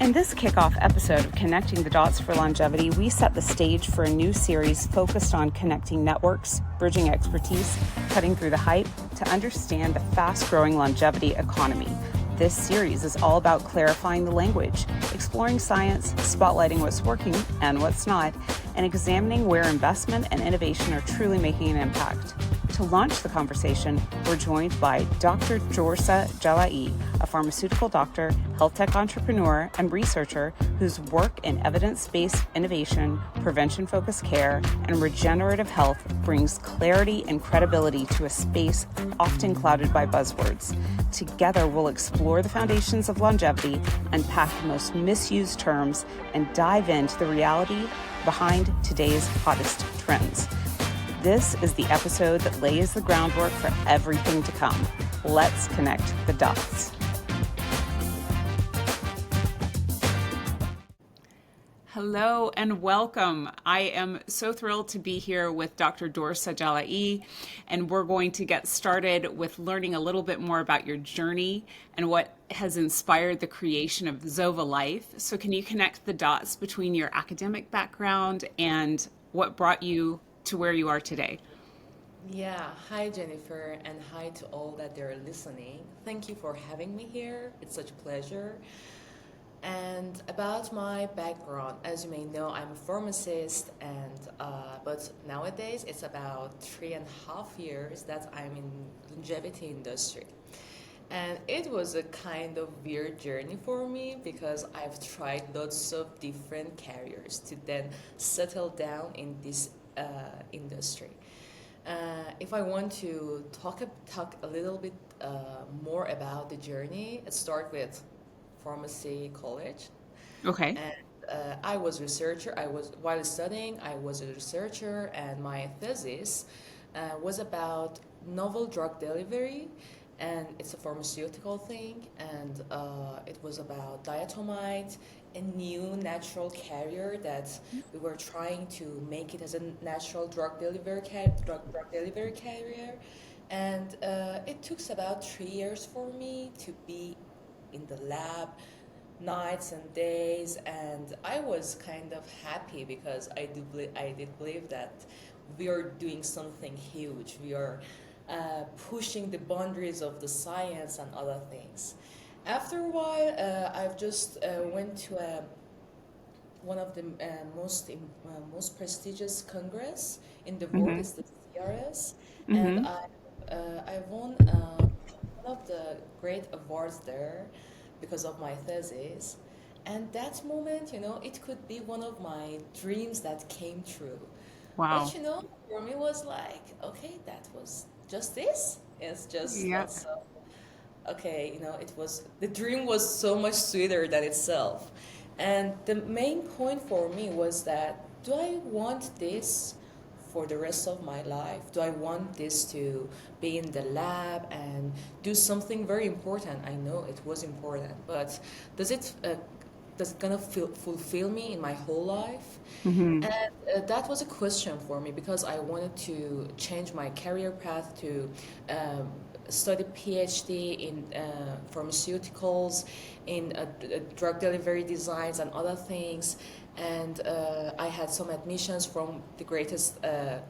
In this kickoff episode of Connecting the Dots for Longevity, we set the stage for a new series focused on connecting networks, bridging expertise, cutting through the hype to understand the fast-growing longevity economy. This series is all about clarifying the language, exploring science, spotlighting what's working and what's not, and examining where investment and innovation are truly making an impact. To launch the conversation, we're joined by Dr. Dorsa Jalaei, a pharmaceutical doctor, health tech entrepreneur, and researcher whose work in evidence-based innovation, prevention-focused care, and regenerative health brings clarity and credibility to a space often clouded by buzzwords. Together, we'll explore the foundations of longevity, unpack the most misused terms, and dive into the reality behind today's hottest trends. This is the episode that lays the groundwork for everything to come. Let's connect the dots. Hello and welcome. I am so thrilled to be here with Dr. Dorsa Jalaei, and we're going to get started with learning a little bit more about your journey and what has inspired the creation of Zova Life. So can you connect the dots between your academic background and what brought you to where you are today? Yeah, hi Jennifer, and hi to all that are listening. Thank you for having me here. It's such a pleasure. And about my background, as you may know, I'm a pharmacist, and but nowadays it's about 3.5 years that I'm in longevity industry. And it was a kind of weird journey for me because I've tried lots of different careers to then settle down in this industry. If I want to talk a little bit more about the journey, let's start with pharmacy college. Okay. And I was a researcher. While studying, I was a researcher, and my thesis was about novel drug delivery, and it's a pharmaceutical thing, and it was about diatomite, a new natural carrier that we were trying to make it as a natural drug delivery carrier, and it took about 3 years for me to be in the lab, nights and days, and I was kind of happy because I did believe that we are doing something huge. We are pushing the boundaries of the science and other things. After a while, I've just went to one of the most prestigious congress in the world. Is the CRS, and I won one of the great awards there because of my thesis. And that moment, it could be one of my dreams that came true. Wow. But for me was like, okay, that was just this. It's just Yep. so okay, the dream was so much sweeter than itself. And the main point for me was that, do I want this for the rest of my life? Do I want this to be in the lab and do something very important? I know it was important, but does it gonna fulfill me in my whole life? And that was a question for me because I wanted to change my career path to study PhD in pharmaceuticals, in drug delivery designs and other things. And I had some admissions from the greatest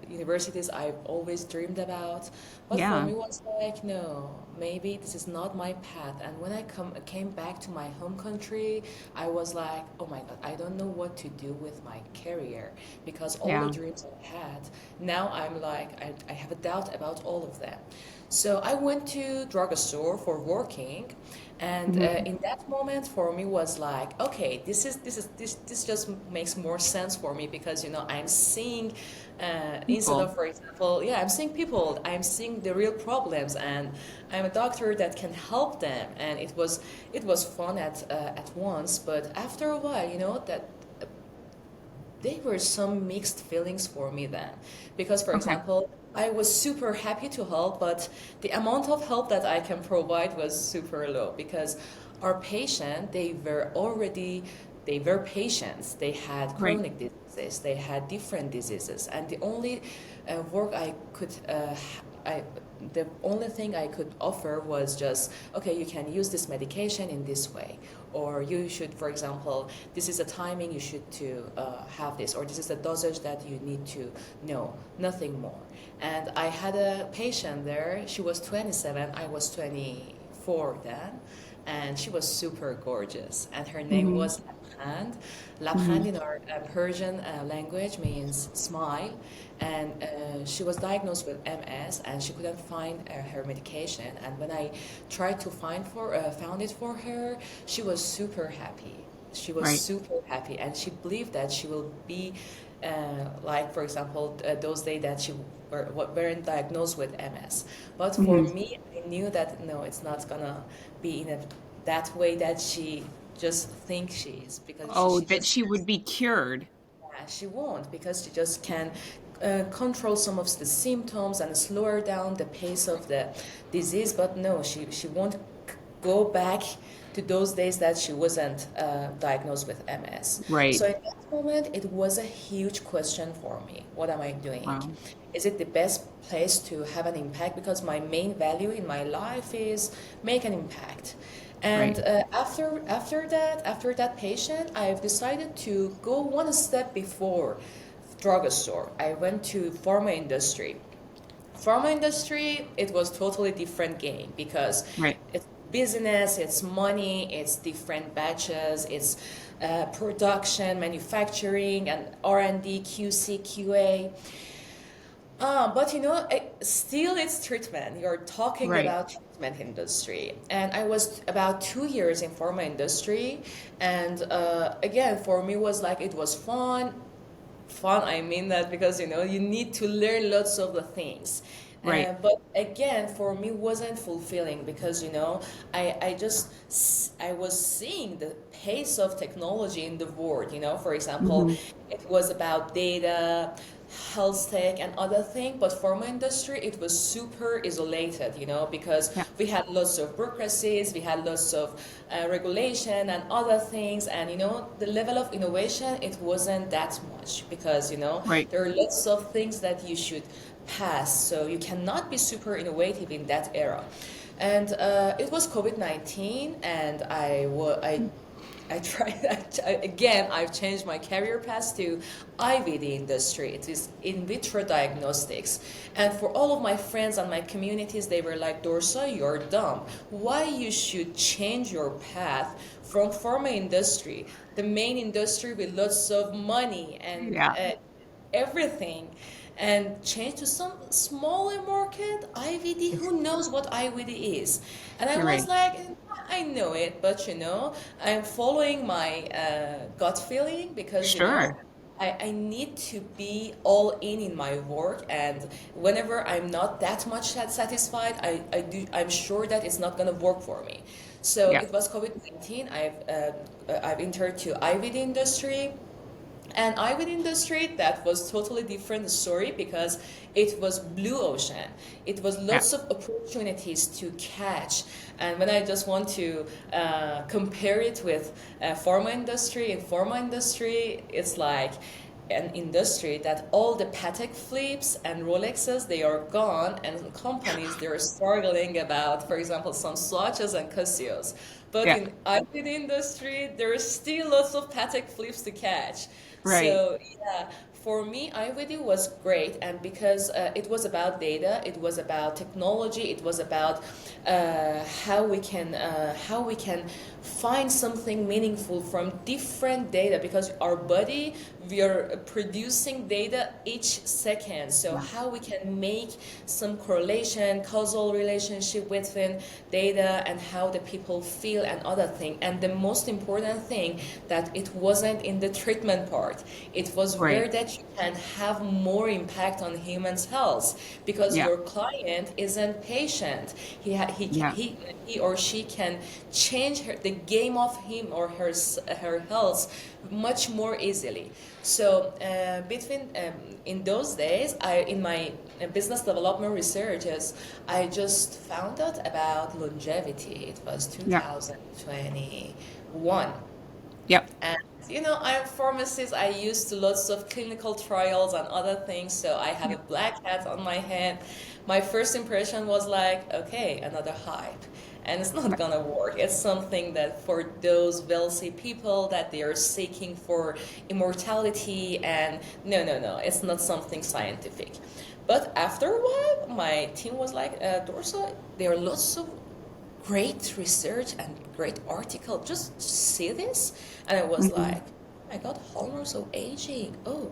universities I've always dreamed about. But Yeah. for me, it was like, no, maybe this is not my path. And when I came back to my home country, I was like, oh my God, I don't know what to do with my career because all Yeah. the dreams I had, now I'm like, I have a doubt about all of them. So I went to drugstore for working, and in that moment for me was like, okay, this just makes more sense for me because I'm seeing instead People. of, for example, I'm seeing people, I'm seeing the real problems, and I'm a doctor that can help them, and it was fun at once, but after a while, that there were some mixed feelings for me then. Because, for Okay. example, I was super happy to help, but the amount of help that I can provide was super low because our patient, they were patients. They had Right. chronic diseases, they had different diseases, and the only work I could, the only thing I could offer was just, okay, you can use this medication in this way, or you should, for example, this is a timing you should to have this, or this is the dosage that you need to know, nothing more. And I had a patient there. She was 27, I was 24 then, and she was super gorgeous, and her name Mm-hmm. was Labhand. Mm-hmm. Labhand in our Persian language means smile, and she was diagnosed with MS, and she couldn't find her medication. And when I tried to found it for her, she was super happy. She was Right. super happy, and she believed that she will be like, for example, those days that she weren't diagnosed with MS. But for Mm-hmm. me, I knew that no, it's not gonna be in that way that she just thinks she is, because Oh, she that just she would be cured. yeah, she won't, because she just can control some of the symptoms and slow down the pace of the disease. But no, she won't go back to those days that she wasn't diagnosed with MS. Right. So in that moment, it was a huge question for me. What am I doing? Wow. Is it the best place to have an impact? Because my main value in my life is make an impact. And Right. after that patient, I've decided to go one step before drugstore. I went to pharma industry. Pharma industry, it was totally different game, because Right. it's business, it's money, it's different batches, it's production, manufacturing, and R&D, QC, QA. But still it's treatment. You're talking Right. about treatment industry. And I was about 2 years in pharma industry. And again, for me was like, it was fun. Fun, I mean that because, you need to learn lots of the things. Right. But again, for me, wasn't fulfilling, because I was seeing the pace of technology in the world. For example, Mm-hmm. it was about data, health tech, and other thing. But for my industry, it was super isolated. Because Yeah. we had lots of bureaucracies, we had lots of regulation and other things, and the level of innovation, it wasn't that much, because Right. there are lots of things that you should pass, so you cannot be super innovative in that era. And it was COVID-19, and I tried again. I've changed my career path to IVD industry. It is in vitro diagnostics. And for all of my friends and my communities, they were like, Dorsa, you're dumb. Why you should change your path from pharma industry, the main industry with lots of money and Yeah. everything, and change to some smaller market, IVD? Who knows what IVD is? And I You're was right. like, I know it, but I'm following my gut feeling, because Sure. I need to be all in my work, and whenever I'm not that much I'm sure that it's not gonna work for me. So Yeah. it was COVID-19. I've entered to IVD industry. And IVD industry, that was totally different story, because it was blue ocean. It was Yeah. lots of opportunities to catch. And when I just want to compare it with pharma industry, in pharma industry, it's like an industry that all the Patek Philippe's and Rolexes, they are gone, and companies, they're struggling about, for example, some Swatches and Casios. But Yeah. in IVD industry, there is still lots of Patek Philippe's to catch. Right. So yeah, for me, IVD was great, and because it was about data, it was about technology, it was about how we can find something meaningful from different data, because our body, we are producing data each second. So Yeah. how we can make some correlation, causal relationship between data and how the people feel and other thing. And the most important thing, that it wasn't in the treatment part. It was where Right. that you can have more impact on humans' health, because Yeah. your client isn't patient. Yeah. He or she can change the game of him or her health much more easily. So between in those days, in my business development researches, I just found out about longevity. It was Yeah. 2021. Yep. And I'm a pharmacist. I used to lots of clinical trials and other things, so I have a black hat on my head. my first impression was like, okay, another hype. And it's not gonna work. It's something that for those wealthy people that they are seeking for immortality, and no, it's not something scientific. But after a while, my team was like, Dorsa, there are lots of great research and great article. Just see this. And I was like, I got hallmarks of aging. Oh,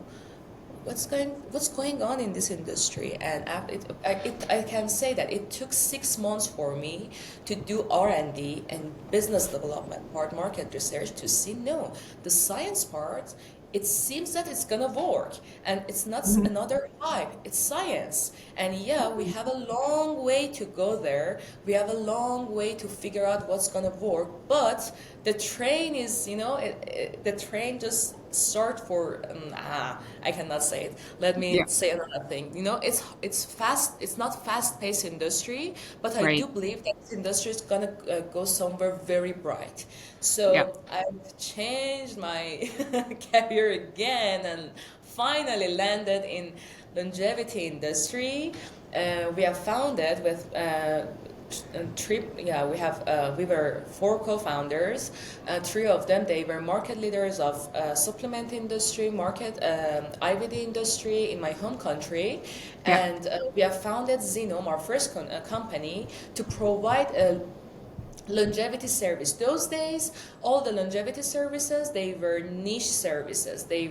what's going on in this industry? And I can say that it took 6 months for me to do R&D and business development part, market research, to see, no, the science part, it seems that it's gonna work, and it's not another hype, it's science. And yeah, we have a long way to go there, we have a long way to figure out what's gonna work, but the train is, the train just start for, I cannot say it. Let me say another thing. It's fast, it's not fast-paced industry, but I do believe that this industry is gonna go somewhere very bright. So I've changed my career again and finally landed in longevity industry. We have founded with we were 4 co-founders. 3 of them, they were market leaders of supplement industry, IVD industry in my home country. And we have founded Xenome, our first company, to provide a longevity service. Those days, all the longevity services, they were niche services. They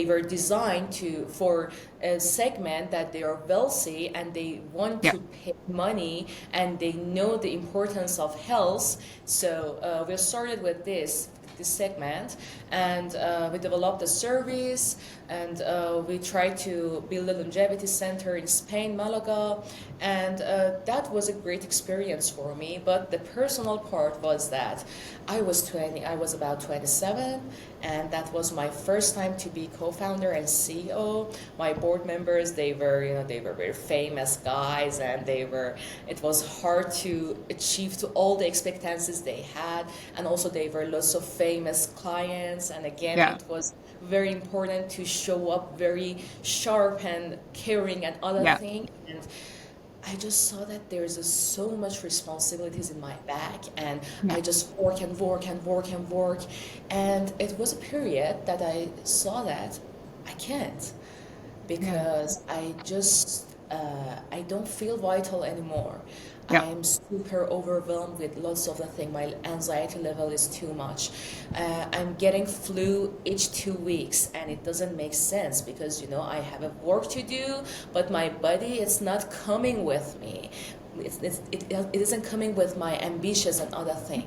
were designed for a segment that they are wealthy and they want to pay money and they know the importance of health. So we started with this segment, and we developed a service, and we tried to build a longevity center in Spain, Malaga, and that was a great experience for me. But the personal part was that I was about 27, and that was my first time to be co-founder and CEO. My board members, they were very famous guys, and it was hard to achieve to all the expectancies they had, and also they were lots of famous clients, and again, it was very important to show up very sharp and caring and other things. And I just saw that there's so much responsibilities in my back, and I just work and work and work and work. And it was a period that I saw that I can't, because I don't feel vital anymore. I'm super overwhelmed with lots of the things. My anxiety level is too much. I'm getting flu each 2 weeks, and it doesn't make sense because, I have a work to do, but my body, it's not coming with me. It isn't coming with my ambitions and other things.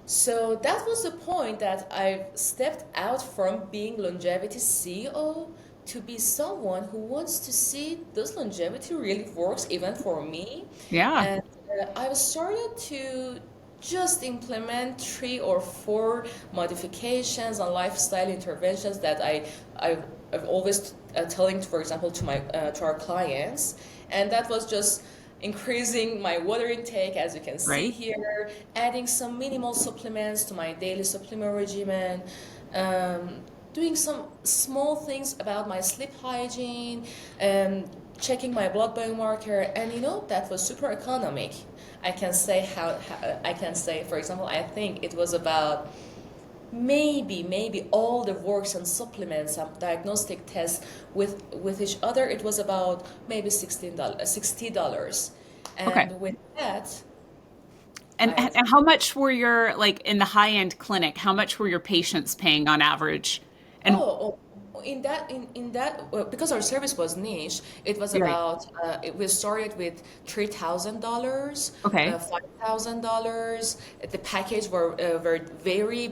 So that was the point that I stepped out from being longevity CEO to be someone who wants to see does longevity really works even for me. And I started to just implement 3 or 4 modifications and lifestyle interventions that I've always telling, for example, to our clients, and that was just increasing my water intake, as you can see here, adding some minimal supplements to my daily supplement regimen, doing some small things about my sleep hygiene, checking my blood biomarker, and that was super economic. I can say for example, I think it was about maybe all the works and supplements and diagnostic tests with each other, it was about maybe $60. And with that, and how much were your, in the high-end clinic, how much were your patients paying on average? And in that because our service was niche, it was about we started with $3,000, $5,000. The package were very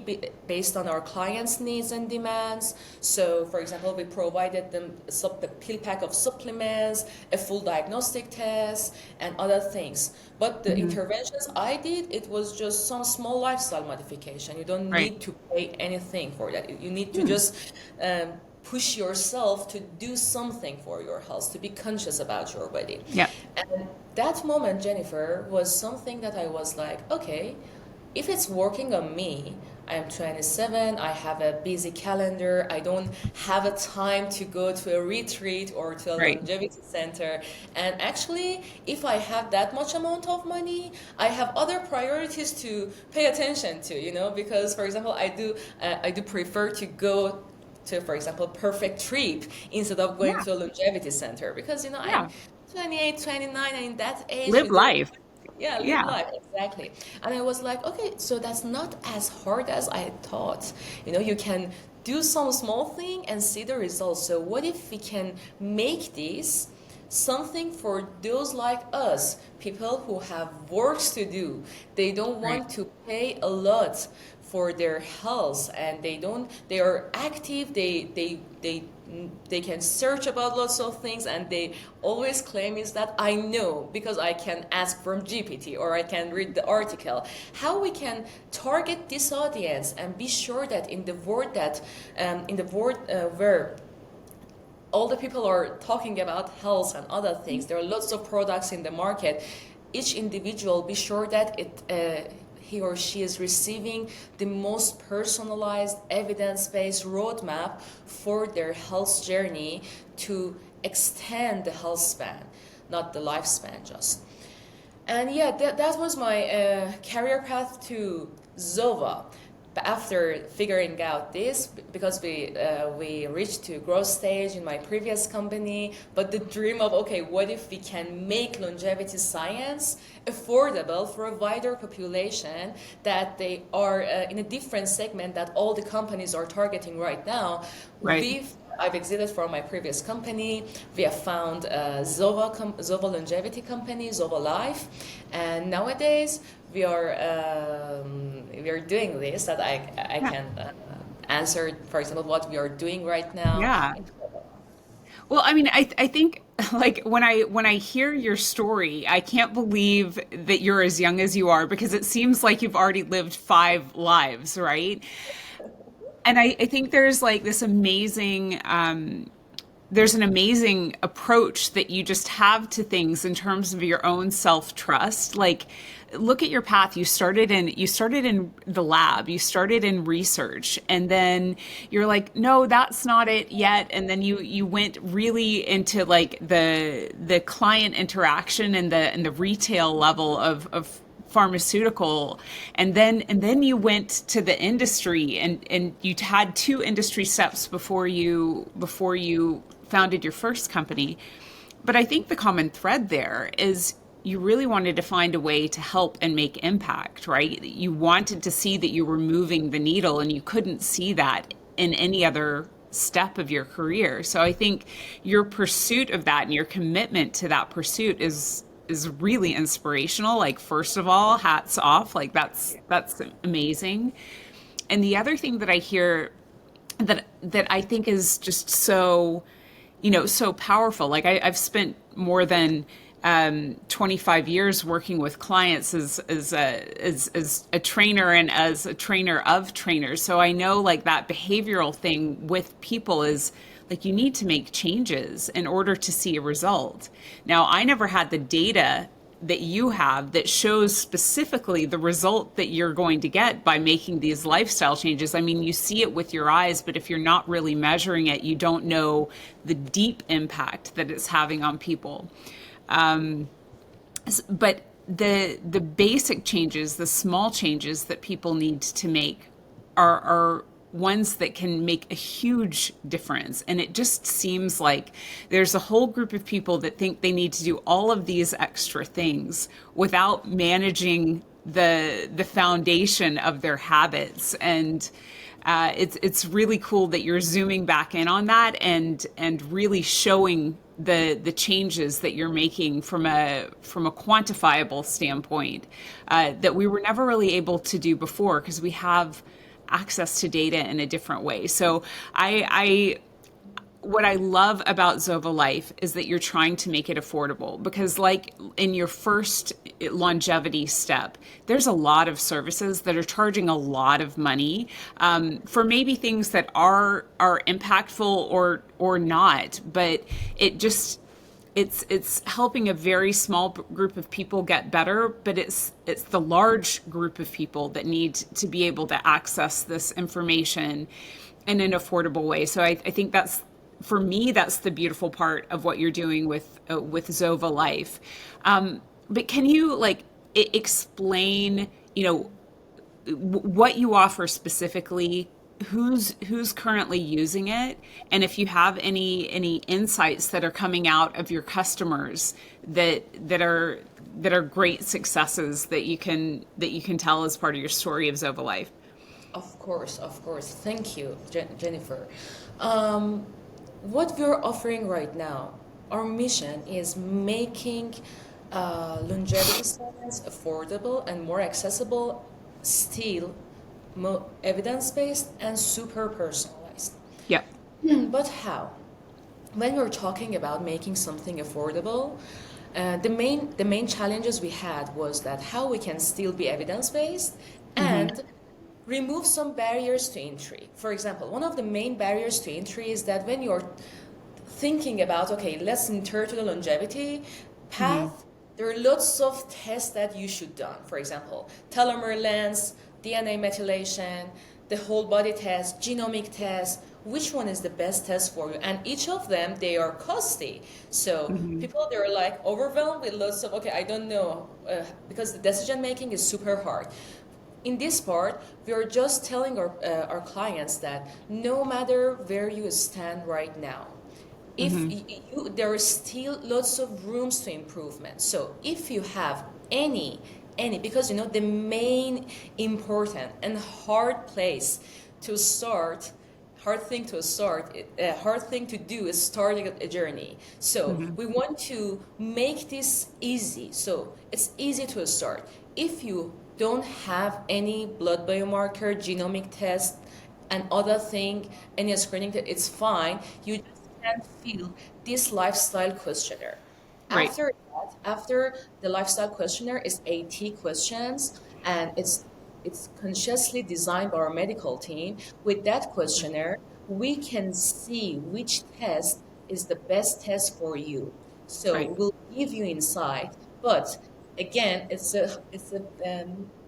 based on our clients' needs and demands. So, for example, we provided them the pill pack of supplements, a full diagnostic test, and other things. But the interventions I did, it was just some small lifestyle modification. You don't need to pay anything for that. You need to just push yourself to do something for your health, to be conscious about your body. And that moment, Jennifer, was something that I was like, okay, if it's working on me, I'm 27. I have a busy calendar. I don't have a time to go to a retreat or to a Right. longevity center. And actually, if I have that much amount of money, I have other priorities to pay attention to, because for example, I do prefer to go to, for example, perfect trip instead of going Yeah. to a longevity center because I'm Yeah. 28, 29, and in that age we Live don't, life. yeah, live Yeah. life, exactly. And I was like, okay, so that's not as hard as I thought. You can do some small thing and see the results. So what if we can make this something for those like us, people who have works to do. They don't Right. want to pay a lot for their health, and they are active, they can search about lots of things, and they always claim is that I know because I can ask from GPT or I can read the article. How we can target this audience and be sure that in the world where all the people are talking about health and other things, there are lots of products in the market. Each individual be sure that he or she is receiving the most personalized, evidence-based roadmap for their health journey to extend the health span, not the lifespan just. And yeah, that was my career path to Zova. But after figuring out this, because we reached to growth stage in my previous company, but the dream of, okay, what if we can make longevity science affordable for a wider population, that they are in a different segment that all the companies are targeting right now. Right. I've exited from my previous company. We have found Zova longevity company, Zova Life, and nowadays we are doing this. That I Yeah. can answer, for example, what we are doing right now. Yeah. Well, I mean, I think like when I hear your story, I can't believe that you're as young as you are because it seems like you've already lived 5 lives, right? And I think there's like this amazing there's an amazing approach that you just have to things in terms of your own self-trust. Like look at your path. You started in the lab, you started in research, and then you're like, no, that's not it yet. And then you went really into like the client interaction and the retail level of pharmaceutical, and then you went to the industry, and you had 2 industry steps before you founded your first company. But I think the common thread there is you really wanted to find a way to help and make impact, right? You wanted to see that you were moving the needle, and you couldn't see that in any other step of your career. So I think your pursuit of that and your commitment to that pursuit is really inspirational. Like first of all, hats off. Like that's amazing. And the other thing that I hear that I think is just so, so powerful. Like I've spent more than 25 years working with clients as a trainer and as a trainer of trainers. So I know like that behavioral thing with people is like you need to make changes in order to see a result. Now, I never had the data that you have that shows specifically the result that you're going to get by making these lifestyle changes. I mean, you see it with your eyes, but if you're not really measuring it, you don't know the deep impact that it's having on people. But the basic changes, the small changes that people need to make are ones that can make a huge difference. And it just seems like there's a whole group of people that think they need to do all of these extra things without managing the foundation of their habits. And it's really cool that you're zooming back in on that and really showing the changes that you're making from a quantifiable standpoint that we were never really able to do before because we have access to data in a different way. So I what I love about Zova Life is that you're trying to make it affordable, because like in your first longevity step, there's a lot of services that are charging a lot of money for maybe things that are impactful or not, but it just it's helping a very small group of people get better, but it's the large group of people that need to be able to access this information in an affordable way. So I think that's, for me, that's the beautiful part of what you're doing with Zova Life. But can you like explain, what you offer specifically, who's currently using it, and if you have any insights that are coming out of your customers that are great successes that you can tell as part of your story of Zova Life. Of course, of course. Thank you, Jennifer. Um, what we're offering right now, our mission is making longevity science affordable and more accessible, still evidence-based and super personalized. Yeah. But how? When we're talking about making something affordable, the main challenges we had was that how we can still be evidence-based and remove some barriers to entry. For example, one of the main barriers to entry is that when you're thinking about, okay, let's enter to the longevity path, there are lots of tests that you should done. For example, telomere length, DNA methylation, the whole body test, genomic test, which one is the best test for you? And each of them, they are costly. So people, they're like overwhelmed with lots of, okay, I don't know, because the decision making is super hard. In this part, we are just telling our clients that no matter where you stand right now, if there are still lots of rooms to improvement. So if you have any, because the main important and hard place to start, hard thing to do is starting a journey. So we want to make this easy. So it's easy to start. If you don't have any blood biomarker, genomic test, and other thing, any screening, it's fine. You just can fill this lifestyle questionnaire. Right. After the lifestyle questionnaire is 80 questions, and it's consciously designed by our medical team. With that questionnaire, we can see which test is the best test for you. So we'll give you insight, but again,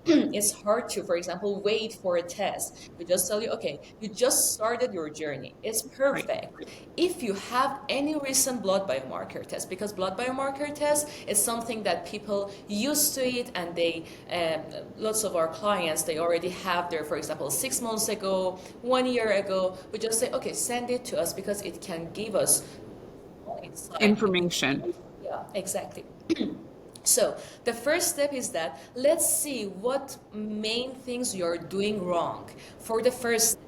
it's hard to, for example, wait for a test. We just tell you, okay, you just started your journey. It's perfect. If you have any recent blood biomarker test, because blood biomarker test is something that people used to it, and they, lots of our clients, they already have their, for example, 6 months ago, 1 year ago. We just say, okay, send it to us because it can give us insight. Information. Yeah, exactly. So the first step is that let's see what main things you're doing wrong for the first.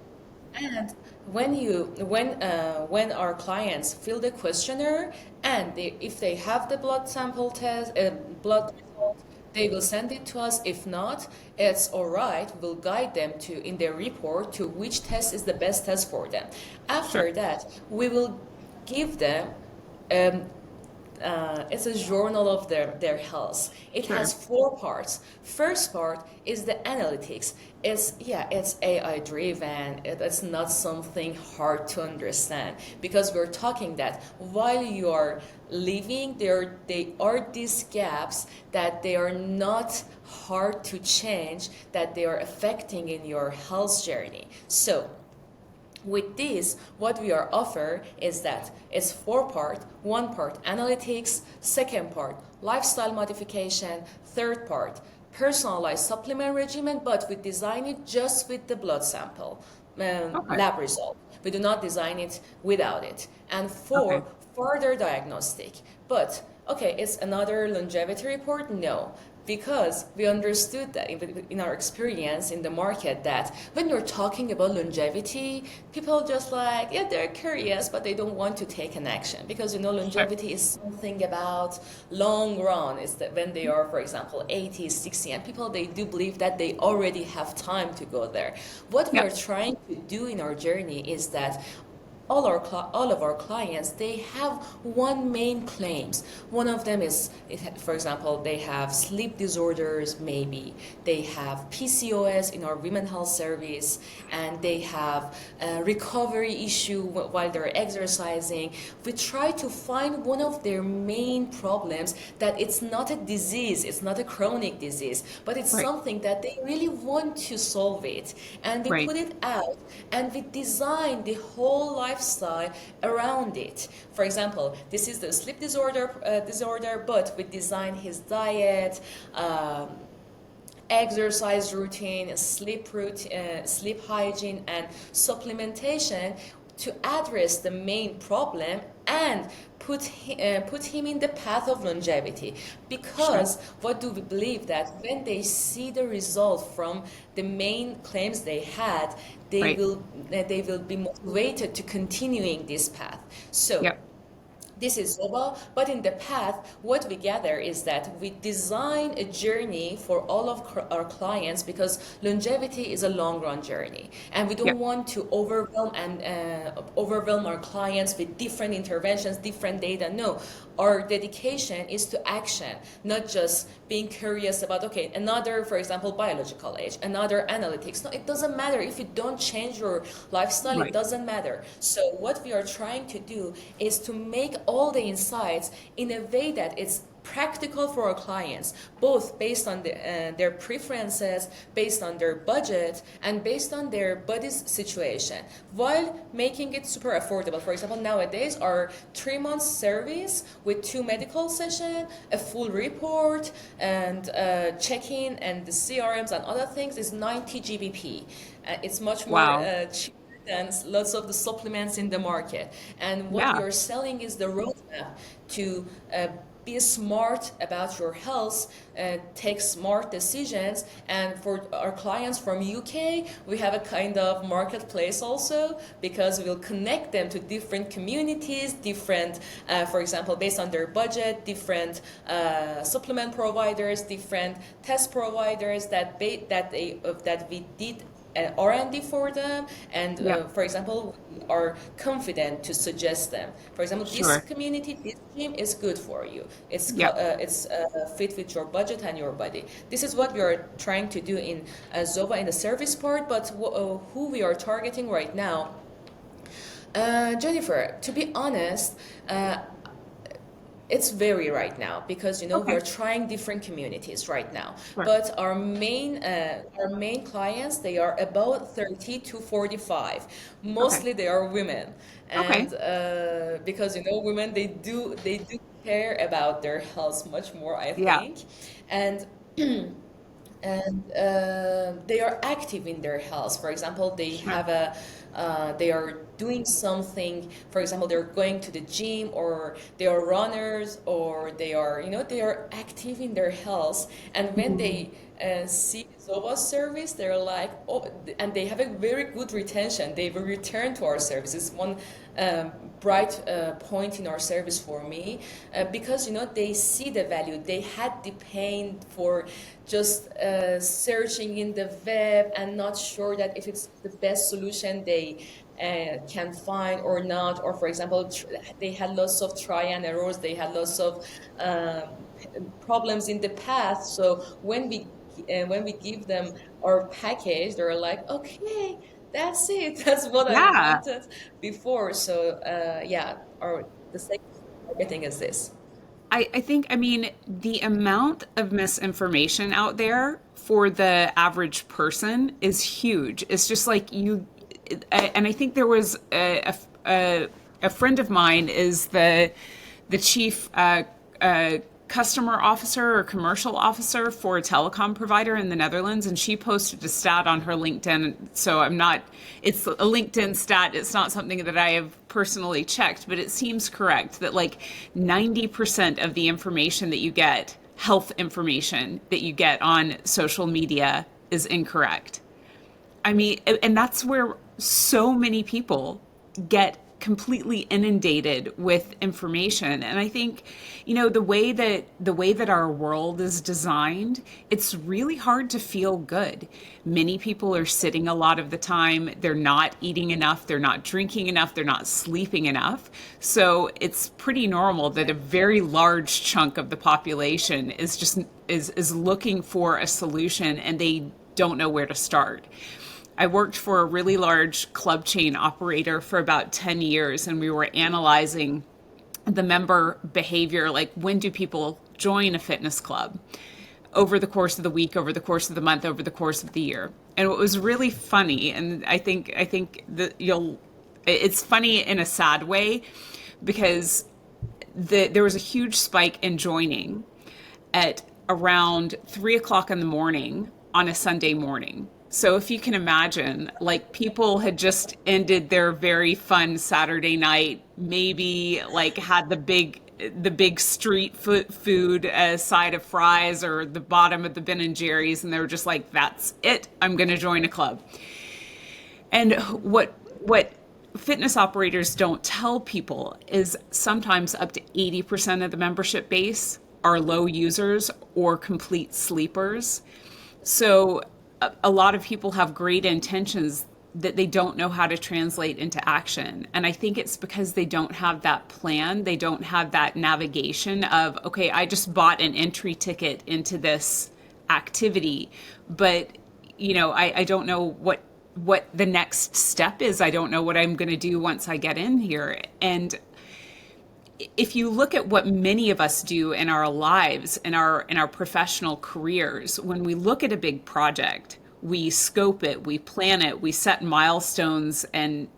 And when our clients fill the questionnaire, and if they have the blood sample test, blood result, they will send it to us. If not, it's all right. We'll guide them in their report to which test is the best test for them. After that, we will give them. It's a journal of their health. It has 4 parts. First part is the analytics. It's AI driven. It's not something hard to understand, because we're talking that while you are living there, they are these gaps that they are not hard to change, that they are affecting in your health journey. So with this, what we are offer is that it's 4 part. 1 part analytics, 2nd part lifestyle modification, 3rd part personalized supplement regimen, but we design it just with the blood sample lab result. We do not design it without it. And 4, further diagnostic. But okay, it's another longevity report? No. Because we understood that in our experience in the market, that when you're talking about longevity, people just like, yeah, they're curious, but they don't want to take an action. Because, longevity is something about long run. Is that when they are, for example, 80, 60, and people, they do believe that they already have time to go there. What we are trying to do in our journey is that all of our clients, they have one main claims. One of them is, for example, they have sleep disorders, maybe they have PCOS in our women health service, and they have a recovery issue while they're exercising. We try to find one of their main problems, that it's not a disease, it's not a chronic disease, but it's Right. something that they really want to solve it, and we Right. put it out, and we design the whole lifestyle around it. For example, this is the sleep disorder, but we design his diet, exercise routine, sleep hygiene, and supplementation to address the main problem and put him in the path of longevity. Sure. Because what do we believe, that when they see the result from the main claims they had, Right. they will be motivated to continuing this path. So Yep. this is Zova, but in the path, what we gather is that we design a journey for all of our clients, because longevity is a long run journey, and we don't Yep. want to overwhelm our clients with different interventions, different data. No, our dedication is to action, not just being curious about, okay, another, for example, biological age, another analytics. No, it doesn't matter if you don't change your lifestyle, it Right. doesn't matter. So what we are trying to do is to make all the insights in a way that it's practical for our clients, both based on their preferences, based on their budget, and based on their body's situation, while making it super affordable. For example, nowadays our 3 month service with 2 medical sessions, a full report, and check-in, and the CRMs and other things is 90 GBP. It's much more Wow. cheap than lots of the supplements in the market. And what we Yeah. are selling is the roadmap to be smart about your health, take smart decisions. And for our clients from UK, we have a kind of marketplace also, because we'll connect them to different communities, different, for example, based on their budget, different supplement providers, different test providers that we did R&D for them, and Yep. for example, we are confident to suggest them. For example, this Sure. community, this gym is good for you. Yep. It's fit with your budget and your body. This is what we are trying to do in Zova in the service part. But who we are targeting right now, Jennifer, to be honest, it's very right now, because we Okay. are trying different communities right now. Sure. But our main clients, they are about 30 to 45. Okay. Mostly they are women, Okay. and because women, they do care about their health much more, I Yeah. think, and they are active in their health. For example, Sure. they are doing something. For example, they're going to the gym, or they are runners, or they are active in their health. And when Mhm. they see Zova's service, they're like, oh, and they have a very good retention. They will return to our services. One bright point in our service for me, because they see the value. They had the pain for just searching in the web and not sure that if it's the best solution they can find or not. Or for example, they had lots of try and errors. They had lots of um, problems in the past. So when we give them our package, they're like, okay, that's it. That's what I Yeah. wanted before. So yeah, the second targeting is this. I think, I mean, the amount of misinformation out there for the average person is huge. It's just like and I think there was a friend of mine is the chief customer officer or commercial officer for a telecom provider in the Netherlands, and she posted a stat on her LinkedIn. So it's a LinkedIn stat. It's not something that I have personally checked, but it seems correct that like 90% of the information that you get, health information that you get on social media, is incorrect. I mean, and that's where so many people get completely inundated with information. And I think, the way that our world is designed, it's really hard to feel good. Many people are sitting a lot of the time. They're not eating enough. They're not drinking enough. They're not sleeping enough. So it's pretty normal that a very large chunk of the population is looking for a solution, and they don't know where to start. I worked for a really large club chain operator for about 10 years, and we were analyzing the member behavior, like when do people join a fitness club over the course of the week, over the course of the month, over the course of the year. And what was really funny, and I think that it's funny in a sad way, because there was a huge spike in joining at around 3 o'clock in the morning on a Sunday morning. So if you can imagine, like, people had just ended their very fun Saturday night, maybe like had the big street food side of fries or the bottom of the Ben and Jerry's, and they were just like, "That's it. I'm going to join a club." And what fitness operators don't tell people is sometimes up to 80% of the membership base are low users or complete sleepers. So a lot of people have great intentions that they don't know how to translate into action. And I think it's because they don't have that plan. They don't have that navigation of, okay, I just bought an entry ticket into this activity, but I don't know what the next step is. I don't know what I'm going to do once I get in here. And if you look at what many of us do in our lives, in our professional careers, when we look at a big project, we scope it, we plan it, we set milestones and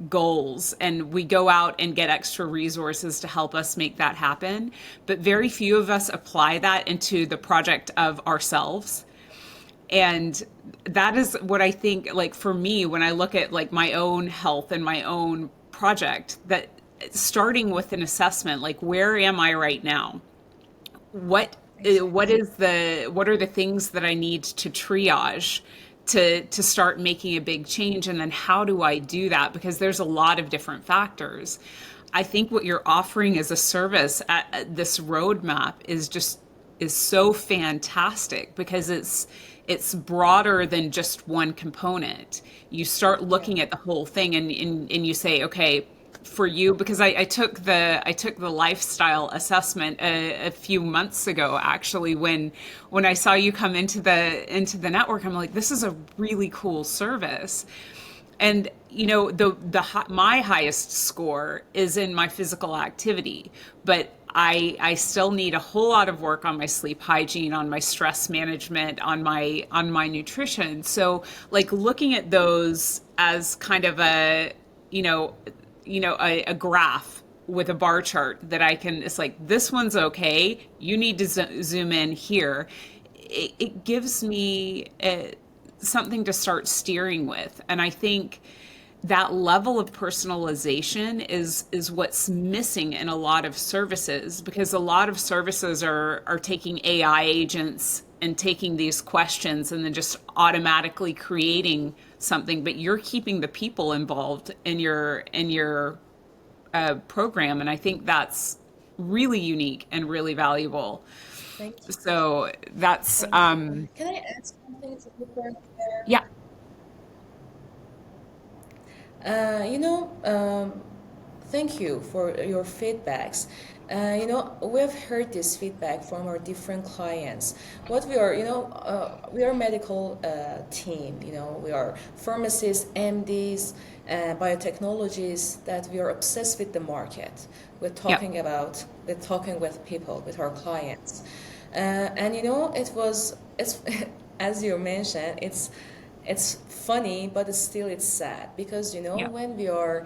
goals, and we go out and get extra resources to help us make that happen. But very few of us apply that into the project of ourselves. And that is what I think, like, for me, when I look at like my own health and my own project, that starting with an assessment, like, where am I right now? What what are the things that I need to triage to start making a big change, and then how do I do that? Because there's a lot of different factors. I think what you're offering as a service at this roadmap is so fantastic, because it's broader than just one component. You start looking at the whole thing, and you say, okay, for you, because I took the lifestyle assessment a few months ago, actually, when I saw you come into the network. I'm like, this is a really cool service. And my highest score is in my physical activity, but I still need a whole lot of work on my sleep hygiene, on my stress management, on my nutrition. So, like, looking at those as kind of a graph with a bar chart that it's like, this one's okay, you need to zoom in here. It gives me something to start steering with. And I think that level of personalization is what's missing in a lot of services, because a lot of services are taking AI agents and taking these questions and then just automatically creating something, but you're keeping the people involved in your program, and I think that's really unique and really valuable. Thank you. So that's Thank you. Can I add something to the point there? yeah. Uh, you know, um, Thank you for your feedbacks. We've heard this feedback from our different clients. What we are a medical team. We are pharmacists, MDs, biotechnologists. That we are obsessed with the market. Yeah. We're talking with people, with our clients, and it's as you mentioned, it's funny, but it's sad, because Yeah. when we are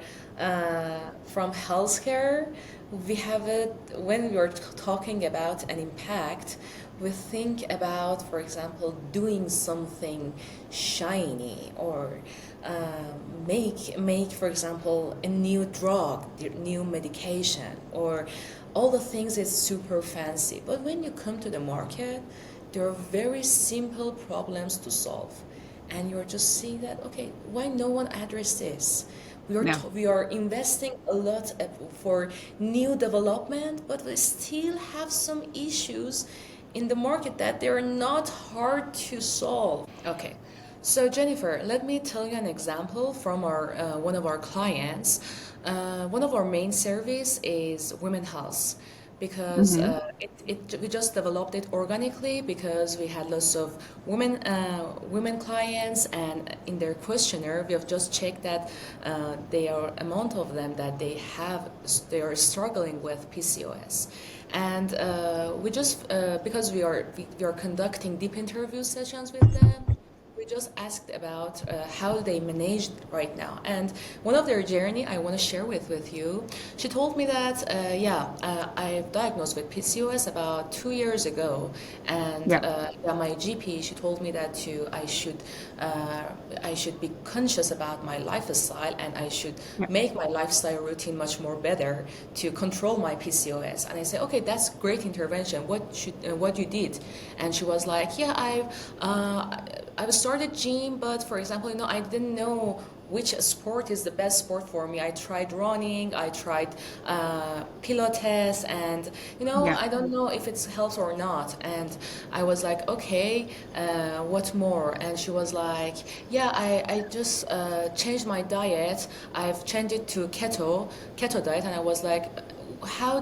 from healthcare, we have it when we are talking about an impact. We think about, for example, doing something shiny, or make, for example, a new drug, new medication, or all the things is super fancy. But when you come to the market, there are very simple problems to solve, and you're just seeing that, okay, why no one address this? No. We are investing a lot for new development, but we still have some issues in the market that they're not hard to solve. Okay, so Jennifer, let me tell you an example from our one of our clients. One of our main service is women health because Mm-hmm. we just developed it organically because we had lots of women clients, and in their questionnaire we have just checked that they are amount of them that they are struggling with PCOS. And we just because we are conducting deep interview sessions with them, we just asked about how they managed right now. And one of their journey I want to share with you. She told me that I diagnosed with PCOS about 2 years ago, and Yeah. my GP, she told me that I should be conscious about my lifestyle, and I should Yeah. make my lifestyle routine much more better to control my PCOS. And I said, okay, that's great intervention. What you did? And she was like, yeah, I've started gym, but for example, I didn't know which sport is the best sport for me. I tried running, I tried Pilates, and Yeah. I don't know if it helps or not. And I was like, okay, what more? And she was like, yeah, I just changed my diet. I've changed it to keto diet, and I was like, how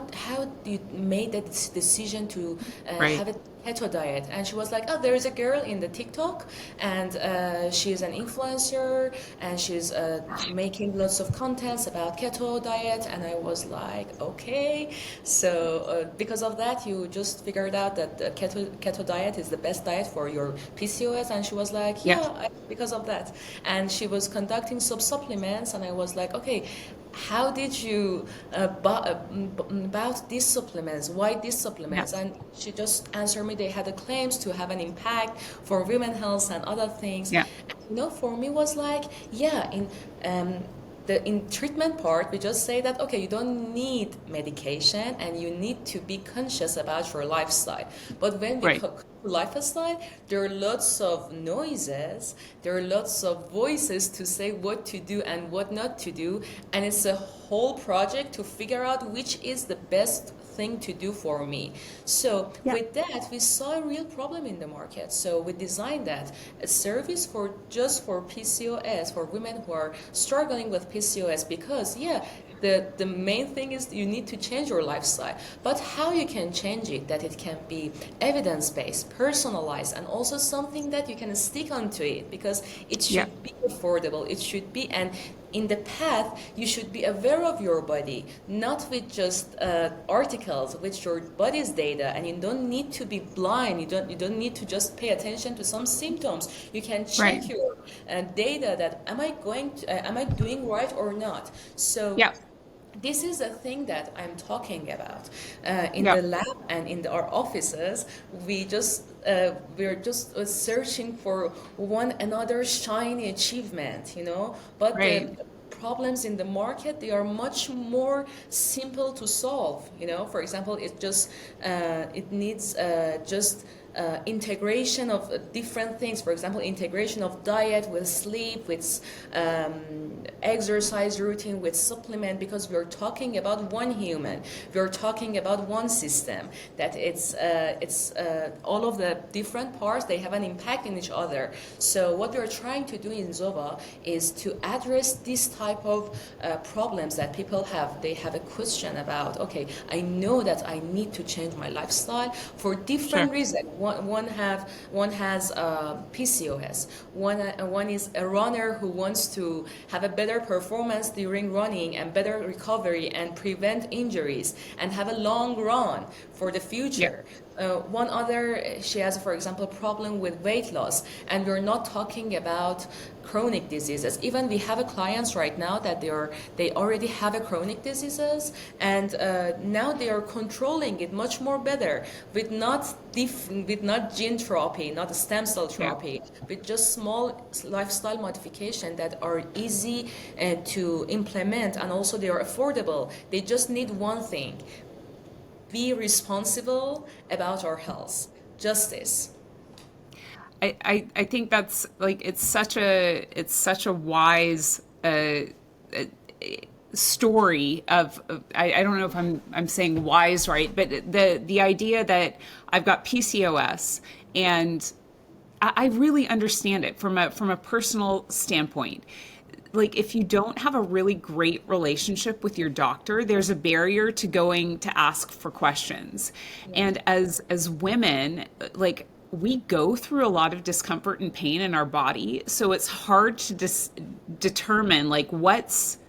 you made that decision to Right. have a keto diet? And she was like, oh, there is a girl in the TikTok, and she's an influencer, and she's making lots of contents about keto diet. And I was like, okay, so because of that you just figured out that the keto diet is the best diet for your PCOS? And she was like, Yeah. yeah, because of that. And she was conducting supplements, and I was like, okay, how did you about these supplements? Why these Yeah. supplements? And she just answered me they had the claims to have an impact for women health and other things. Yeah. And, for me was like, yeah, in treatment part, we just say that, okay, you don't need medication and you need to be conscious about your lifestyle. But when we Right. lifestyle, there are lots of noises, there are lots of voices to say what to do and what not to do, and it's a whole project to figure out which is the best thing to do for me. So Yeah. with that, we saw a real problem in the market. So we designed that a service for just for PCOS, for women who are struggling with PCOS, because the main thing is you need to change your lifestyle. But how you can change it, that it can be evidence-based, personalized, and also something that you can stick onto it, because it Yeah. should be affordable, it should be, and in the path you should be aware of your body, not with just articles, with your body's data. And you don't need to be blind, you don't need to just pay attention to some symptoms. You can check Right. your data that am I doing right or not. So Yeah. this is a thing that I'm talking about. In Yeah. the lab and in our offices, we're just searching for one another shiny achievement, But Right. the problems in the market, they are much more simple to solve. For example, it needs just integration of different things. For example, integration of diet with sleep, with exercise routine, with supplement, because we're talking about one human. We're talking about one system, that it's all of the different parts, they have an impact in each other. So what we're trying to do in Zova is to address this type of problems that people have. They have a question about, okay, I know that I need to change my lifestyle for different Sure. reasons. One has PCOS. One is a runner who wants to have a better performance during running and better recovery and prevent injuries and have a long run for the Yeah. future. One other, she has, for example, problem with weight loss, and we're not talking about chronic diseases. Even we have a clients right now that they already have a chronic diseases, and now they are controlling it much more better with not gene therapy, not stem cell Yeah. therapy, with just small lifestyle modification that are easy to implement, and also they are affordable. They just need one thing: be responsible about our health. Justice. I think that's like it's such a wise story of I don't know if I'm saying wise right, but the idea that I've got PCOS and I really understand it from a personal standpoint. Like if you don't have a really great relationship with your doctor, there's a barrier to going to ask for questions. Yeah. And as women, like we go through a lot of discomfort and pain in our body, so it's hard to determine like what's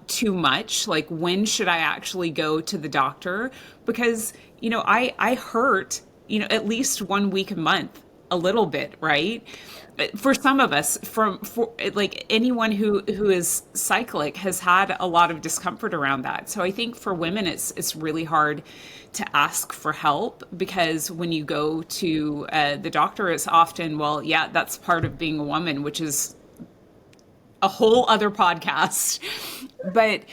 too much, like when should I actually go to the doctor, because I hurt at least 1 week a month a little bit, right? For some of us, for like anyone who is cyclic has had a lot of discomfort around that. So I think for women it's really hard to ask for help, because when you go to the doctor, it's often, well, yeah, that's part of being a woman, which is a whole other podcast. But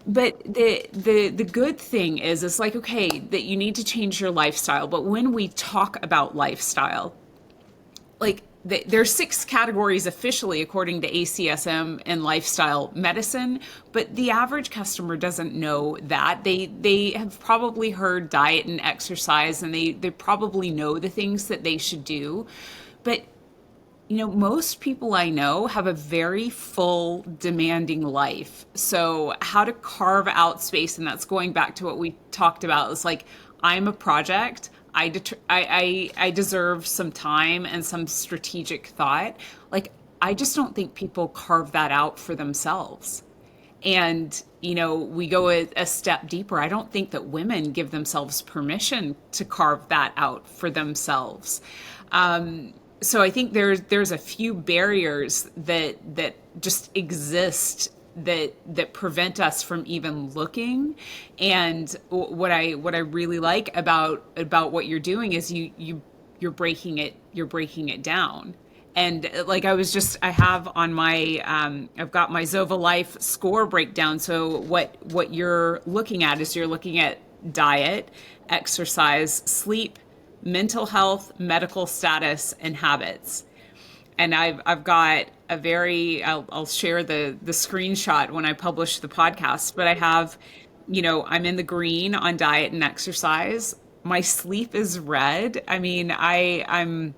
the good thing is it's like, okay, that you need to change your lifestyle. But when we talk about lifestyle, like there's 6 categories officially according to ACSM in lifestyle medicine, but the average customer doesn't know that. They have probably heard diet and exercise, and they probably know the things that they should do. But most people I know have a very full, demanding life. So how to carve out space, and that's going back to what we talked about. It's like, I'm a project. I deserve some time and some strategic thought. Like, I just don't think people carve that out for themselves. And, we go a step deeper. I don't think that women give themselves permission to carve that out for themselves. So I think there's a few barriers that just exist that prevent us from even looking. And what I really like about what you're doing is you're breaking it down. And like I have on my I've got my Zova Life score breakdown. So what you're looking at is you're looking at diet, exercise, sleep, mental health, medical status, and habits. And I've got a very, I'll share the screenshot when I publish the podcast, but I have, I'm in the green on diet and exercise. My sleep is red. I mean, I'm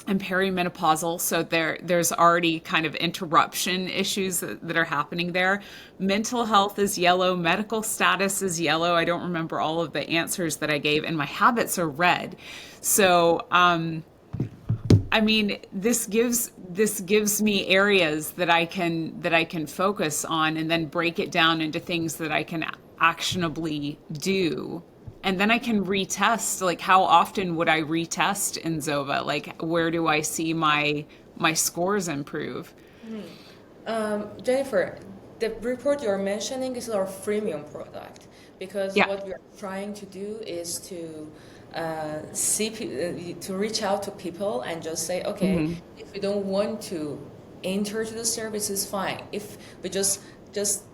perimenopausal, so there's already kind of interruption issues that are happening there. Mental health is yellow, medical status is yellow. I don't remember all of the answers that I gave, and my habits are red. So, I mean, this gives me areas that I can focus on, and then break it down into things that I can actionably do. And then I can retest, like how often would I retest in Zova? Like where do I see my scores improve? Jennifer, the report you're mentioning is our freemium product, because Yeah. what we're trying to do is to to reach out to people and just say, okay, if you don't want to enter to the service, it's fine. If we just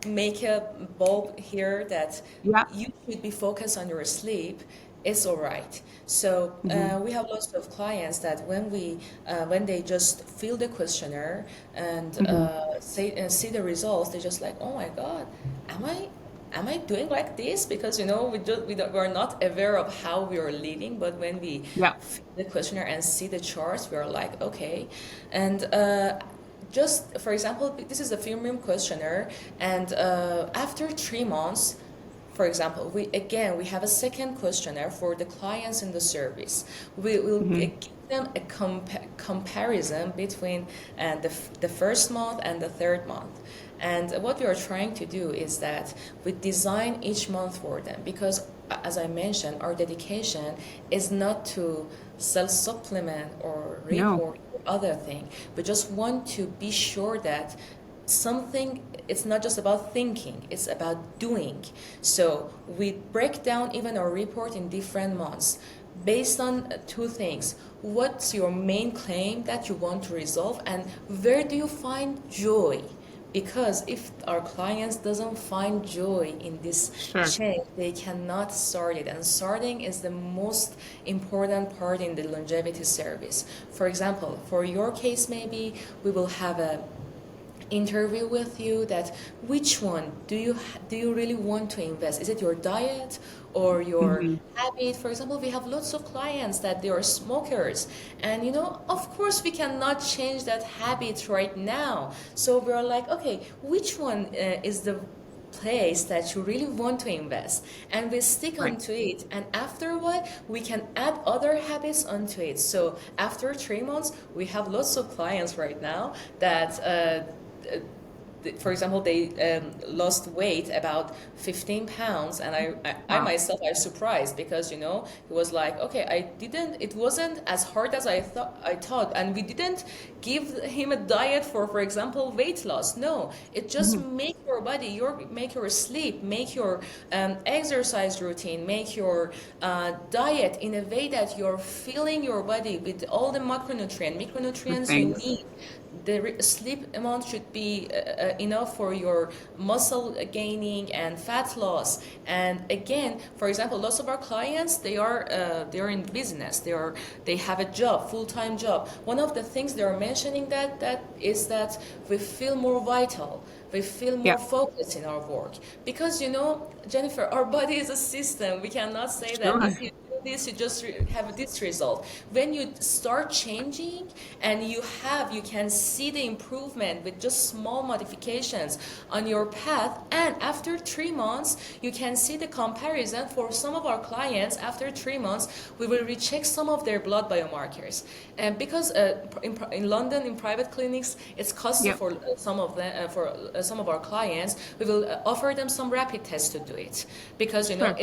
make a bulb here that Yeah. you should be focused on your sleep, it's all right. So we have lots of clients that when they just fill the questionnaire and see the results, they're just like, oh my God, am I doing like this? Because we're not aware of how we are living, but when we Yeah. fill the questionnaire and see the charts, we are like, okay. And just for example, this is a premium questionnaire, and after 3 months, for example, we have a second questionnaire for the clients in the service. We will give them a comparison between the first month and the third month. And what we are trying to do is that we design each month for them, because as I mentioned, our dedication is not to sell supplement or report or other thing. We just want to be sure that it's not just about thinking, it's about doing. So we break down even our report in different months based on 2 things. What's your main claim that you want to resolve, and where do you find joy? because if our clients doesn't find joy in this Sure. change, they cannot start it. And starting is the most important part in the longevity service. For example, for your case, maybe we will have a interview with you that which one do you really want to invest? Is it your diet or your Hmm. habit? For example, we have lots of clients that they are smokers, and of course we cannot change that habit right now, so we're like, okay, which one is the place that you really want to invest, and we stick Right. onto it, and after what we can add other habits onto it. So after 3 months we have lots of clients right now that for example, they lost weight about 15 pounds, and I Wow. myself, I was surprised because it was like, okay, it wasn't as hard as I thought, and we didn't give him a diet for example, weight loss. No, it just Hmm. make your body, make your sleep, make your exercise routine, make your diet in a way that you're filling your body with all the Good micronutrients you things. need. The sleep amount should be enough for your muscle gaining and fat loss. And again, for example, lots of our clients, they are in business, they have a job, full-time job. One of the things they are mentioning that is that we feel more vital, we feel Yeah. more focused in our work, because Jennifer, our body is a system. We cannot say that Sure. if you do this, you just have this result. When you start changing and you can see the improvement with just small modifications on your path, and after 3 months you can see the comparison. For some of our clients, after 3 months we will recheck some of their blood biomarkers, and because in London, in private clinics, it's costly Yep. for some of them, for some of our clients. We will offer them some rapid tests to do it, because Sure.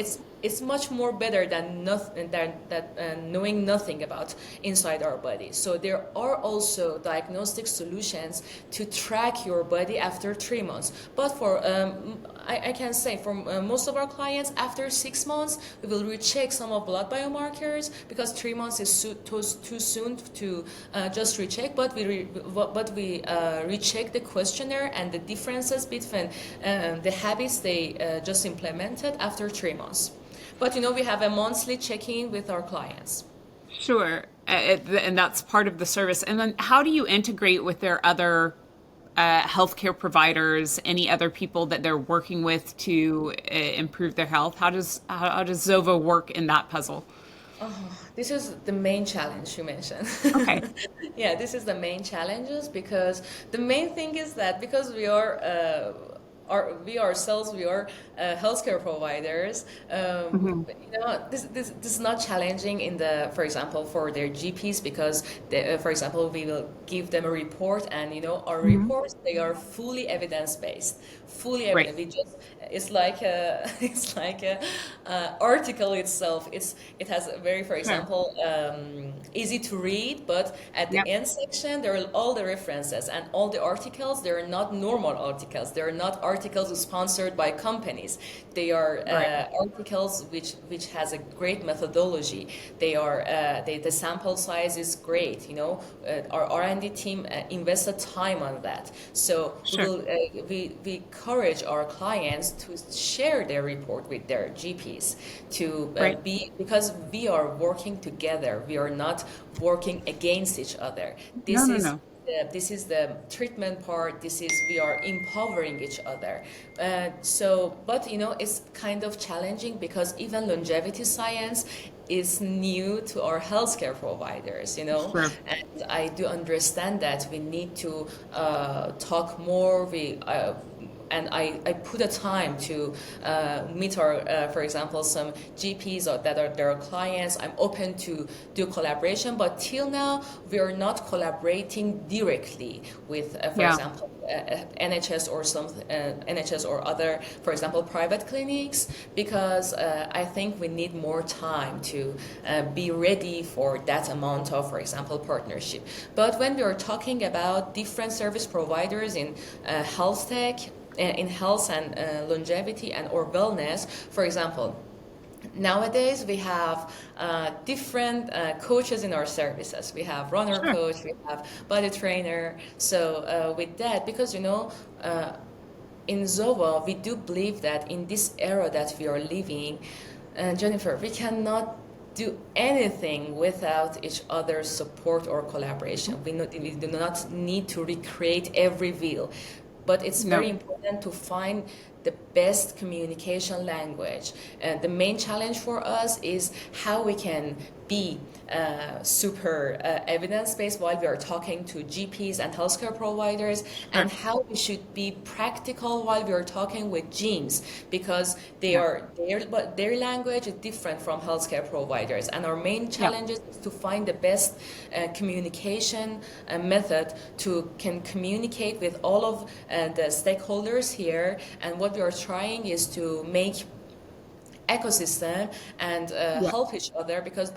it's much more better than nothing, than that knowing nothing about inside our body. So there are also diagnostic solutions to track your body after 3 months. But for I can say for most of our clients, after 6 months we will recheck some of blood biomarkers, because 3 months is too soon to just recheck. But we recheck the questionnaire and the differences between the habits they just implemented after 3 months. But we have a monthly check-in with our clients. Sure. And that's part of the service. And then how do you integrate with their other healthcare providers, any other people that they're working with to improve their health? How does Zova work in that puzzle? This is the main challenge you mentioned. Okay. Yeah, this is the main challenges, because the main thing is that because we ourselves, we are healthcare providers. Hmm. This is not challenging in the, for example, for their GPs, because for example, we will give them a report, and our Hmm. reports, they are fully evidence based, fully Right. evidence. We just it's like a it's like a article itself. It has a very, for Sure. example, easy to read, but at the Yep. end section there are all the references, and all the articles, they're not normal articles, they're not articles sponsored by companies. They are Right. articles which has a great methodology. The sample size is great. Our R&D team invested time on that. So Sure. we encourage our clients to share their report with their GPs, to Right. because we are working together. We are not working against each other. No, This no, is no. this is the treatment part. We are empowering each other. But it's kind of challenging, because even longevity science is new to our healthcare providers. Sure. And I do understand that we need to talk more. And I put a time to meet for example, some GPs that are their clients. I'm open to do collaboration, but till now we are not collaborating directly with, for Yeah. example, NHS or other, for example, private clinics, because I think we need more time to be ready for that amount of, for example, partnership. But when we are talking about different service providers in health tech, in health and longevity and or wellness, for example, Nowadays, we have different coaches in our services. We have runner Sure. coach, we have body trainer. So with that, because in Zova, we do believe that in this era that we are living, Jennifer, we cannot do anything without each other's support or collaboration. We do not need to recreate every wheel, but it's No. very important to find the best communication language. And the main challenge for us is how we can be super evidence-based while we are talking to GPs and healthcare providers, Sure. and how we should be practical while we are talking with gyms, because Yeah. their language is different from healthcare providers, and our main Yeah. challenge is to find the best communication method to can communicate with all of the stakeholders here. And what we are trying is to make ecosystem and Yeah. help each other, because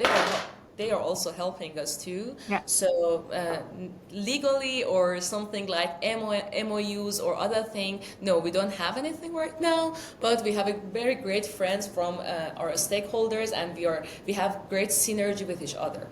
they are also helping us too. Yeah. So legally or something like MOUs or other thing, no, we don't have anything right now, but we have a very great friends from our stakeholders, and we have great synergy with each other.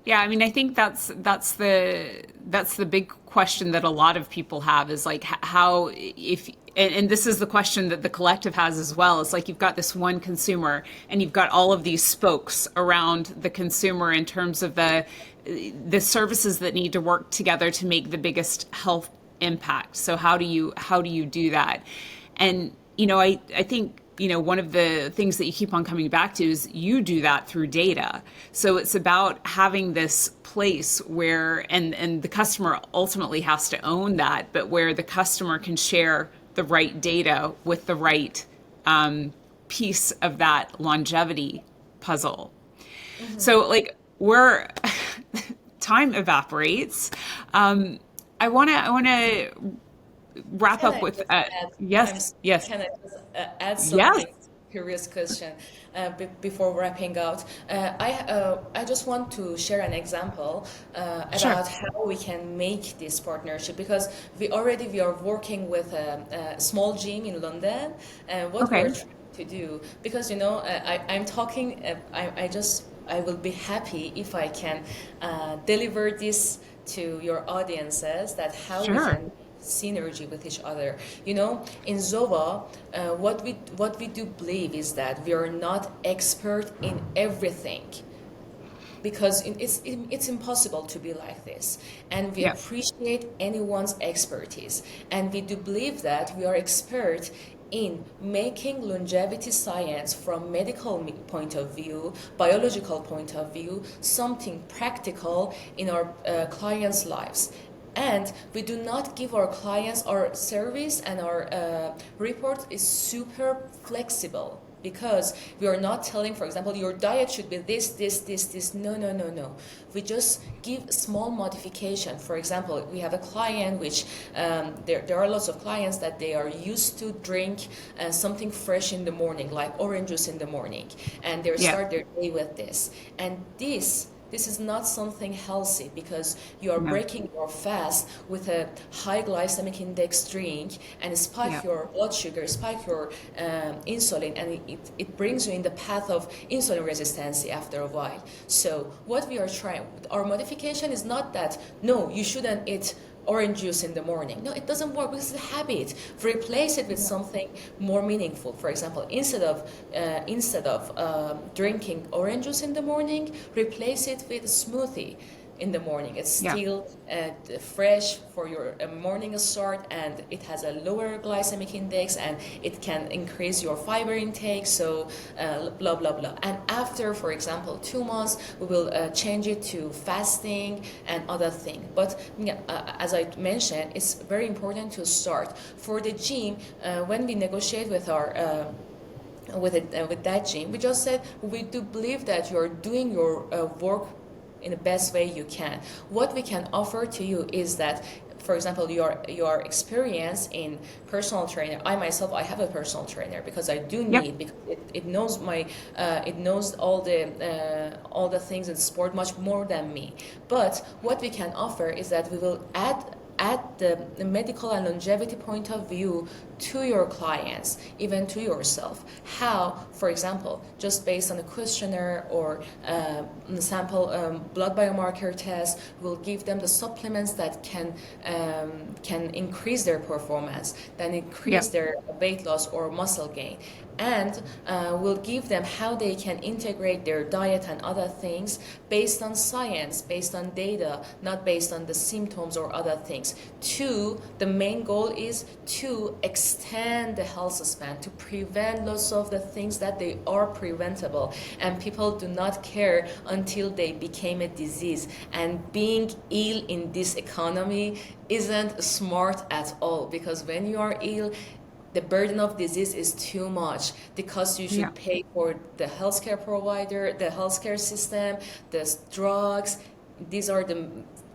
Yeah, I mean, I think that's the big question that a lot of people have is like how if and this is the question that the collective has as well. It's like you've got this one consumer and you've got all of these spokes around the consumer in terms of the services that need to work together to make the biggest health impact. So how do you do that? And I think one of the things that you keep on coming back to is you do that through data. So it's about having this place where, and the customer ultimately has to own that, but where the customer can share the right data with the right piece of that longevity puzzle. So like we're time evaporates. I want to wrap Can up I with just yes, yes, can I just add yes, something? Curious question before wrapping out. I just want to share an example sure. about how we can make this partnership, because we are working with a small gym in London, and what we are Okay. trying to do, because I'm talking, I will be happy if I can deliver this to your audiences, that how we Sure. can synergy with each other. In Zova, what we do believe is that we are not expert in everything, because it's impossible to be like this, and we Yeah. appreciate anyone's expertise, and we do believe that we are expert in making longevity science from medical point of view, biological point of view, something practical in our clients' lives. And we do not give our clients our service, and our report is super flexible, because we are not telling, for example, your diet should be this. No, no, no, no. We just give small modification. For example, we have a client which there are lots of clients that they are used to drink something fresh in the morning, like orange juice in the morning, and they Yeah. start their day with this. And this is not something healthy, because you are No. breaking your fast with a high glycemic index drink, and Yeah. spike your blood sugar, spike your insulin, and it brings you in the path of insulin resistance after a while. So what we are trying, our modification is not that, no, you shouldn't eat orange juice in the morning. No, it doesn't work, because it's a habit. Replace it with something more meaningful. For example, instead of drinking orange juice in the morning, replace it with a smoothie in the morning. It's Yeah. still fresh for your morning start, and it has a lower glycemic index, and it can increase your fiber intake. So blah blah blah. And after, for example, 2 months, we will change it to fasting and other thing. But as I mentioned, it's very important to start for the gym. When we negotiate with our with that gym, we just said we do believe that you're doing your work in the best way you can. What we can offer to you is that, for example, your experience in personal trainer. I myself, I have a personal trainer, because I do Yep. need, because it knows it knows all the things in sport much more than me. But what we can offer is that we will add the medical and longevity point of view to your clients, even to yourself. How, for example, just based on a questionnaire or sample blood biomarker test, will give them the supplements that can increase their performance, then increase their weight loss or muscle gain, and will give them how they can integrate their diet and other things based on science, based on data, not based on the symptoms or other things. Two, the main goal is to extend the health span, to prevent lots of the things that they are preventable, and people do not care until they became a disease. And being ill in this economy isn't smart at all, because when you are ill, the burden of disease is too much. The cost you should pay for the healthcare provider, the healthcare system, the drugs, these are the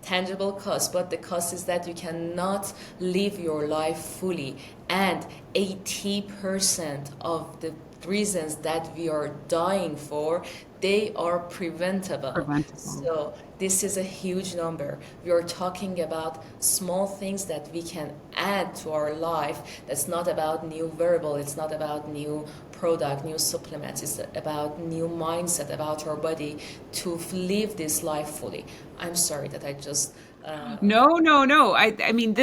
tangible costs, but the cost is that you cannot live your life fully. And 80% of the reasons that we are dying for, they are preventable. So this is a huge number. We are talking about small things that we can add to our life. That's not about new wearable, it's not about new product, new supplements. It's about new mindset about our body to live this life fully. I'm sorry that I just... No. I mean,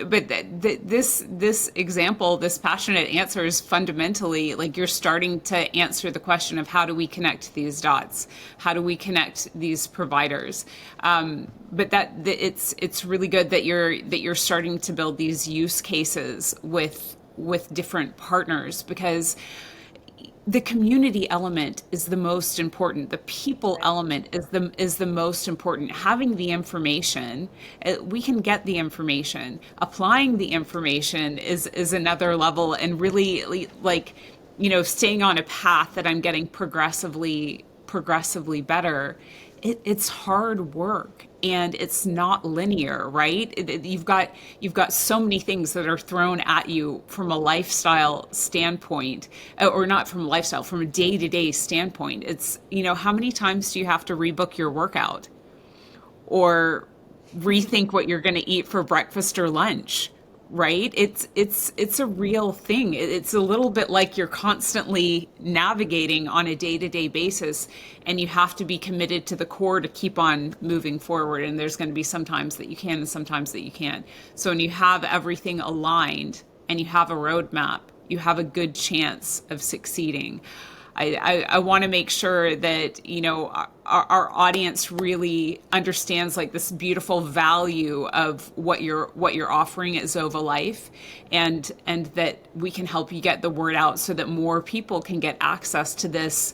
but this example, this passionate answer is fundamentally like you're starting to answer the question of how do we connect these dots? How do we connect these providers? But it's really good that you're starting to build these use cases with different partners, because the community element is the most important. The people element is the most important. Having the information, we can get the information. Applying the information is another level, and really like, staying on a path that I'm getting progressively better. It's hard work, and it's not linear, right? You've got so many things that are thrown at you from a lifestyle standpoint, or not from a lifestyle, from a day-to-day standpoint. It's, how many times do you have to rebook your workout or rethink what you're going to eat for breakfast or lunch? Right? It's a real thing. It's a little bit like you're constantly navigating on a day-to-day basis, and you have to be committed to the core to keep on moving forward. And there's going to be some times that you can and sometimes that you can't. So when you have everything aligned and you have a roadmap, you have a good chance of succeeding. I want to make sure that, our audience really understands like this beautiful value of what you're offering at Zova Life, and that we can help you get the word out so that more people can get access to this